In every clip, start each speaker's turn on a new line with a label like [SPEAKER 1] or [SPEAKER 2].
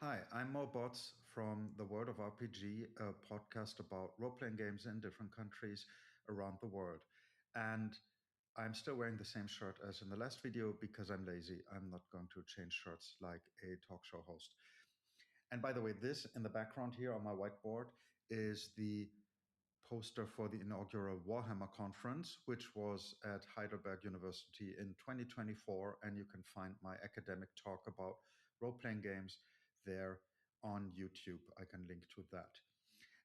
[SPEAKER 1] Hi, I'm Mo Bots from the World of RPG, a podcast about role playing games in different countries around the world. And I'm still wearing the same shirt as in the last video because I'm lazy. I'm not going to change shirts like a talk show host. And by the way, this in the background here on my whiteboard is the poster for the inaugural Warhammer conference, which was at Heidelberg University in 2024. And you can find my academic talk about role playing games there on YouTube. I can link to that.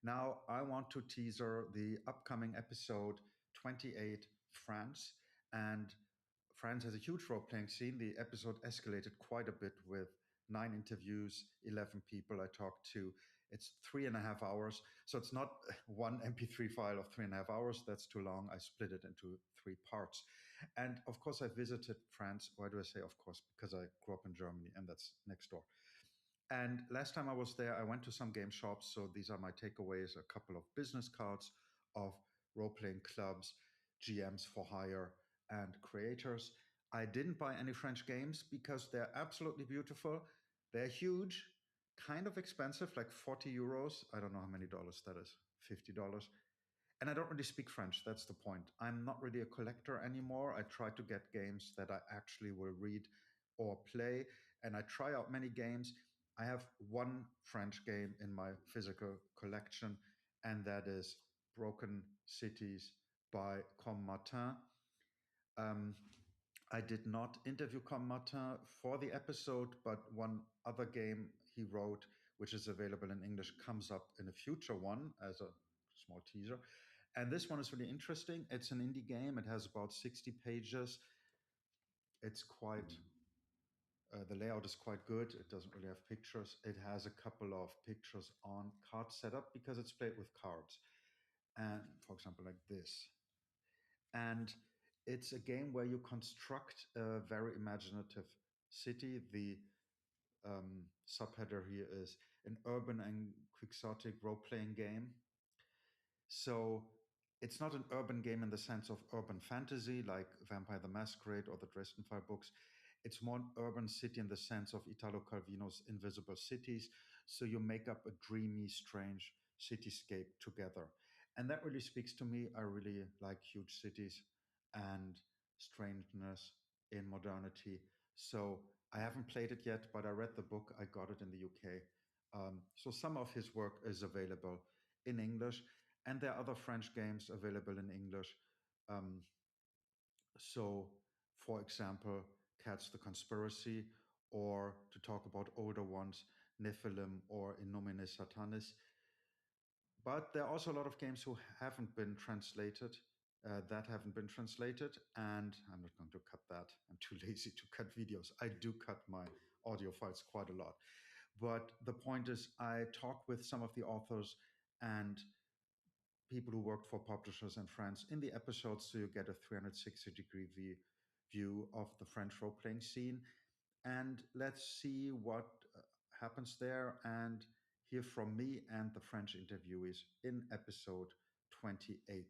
[SPEAKER 1] Now, I want to teaser the upcoming episode 28, France. And France has a huge role playing scene. The episode escalated quite a bit with 9 interviews, 11 people I talked to. It's 3.5 hours. So it's not one MP3 file of 3.5 hours. That's too long. I split it into 3 parts. And of course, I visited France. Why do I say of course? Because I grew up in Germany and that's next door. And last time I was there, I went to some game shops. So these are my takeaways, a couple of business cards of role playing clubs, GMs for hire, and creators. I didn't buy any French games because they're absolutely beautiful. They're huge, kind of expensive, like 40 euros. I don't know how many dollars that is, $50. And I don't really speak French. That's the point. I'm not really a collector anymore. I try to get games that I actually will read or play, and I try out many games. I have one French game in my physical collection, and that is Broken Cities by Com Martin. Um, I did not interview Com Martin for the episode, but one other game he wrote, which is available in English, comes up in a future one as a small teaser. And this one is really interesting. It's an indie game. It has about 60 pages. It's quite, the layout is quite good. It doesn't really have pictures. It has a couple of pictures on card setup because it's played with cards. And for example, like this. And it's a game where you construct a very imaginative city. The subheader here is an urban and quixotic role playing game. So it's not an urban game in the sense of urban fantasy like Vampire the Masquerade or the Dresden File books. It's more an urban city in the sense of Italo Calvino's Invisible Cities. So you make up a dreamy, strange cityscape together. And that really speaks to me. I really like huge cities and strangeness in modernity. So I haven't played it yet, but I read the book. I got it in the UK. So some of his work is available in English, and there are other French games available in English. Um, so, for example, Catch the Conspiracy, or to talk about older ones, Nephilim or In Nomine Satanis. But there are also a lot of games who haven't been translated, that haven't been translated, and I'm not going to cut that. I'm too lazy to cut videos. I do cut my audio files quite a lot. But the point is, I talk with some of the authors and people who worked for publishers in France in the episodes, so you get a 360-degree view of the French role playing scene. And let's see what happens there and hear from me and the French interviewees in episode 28.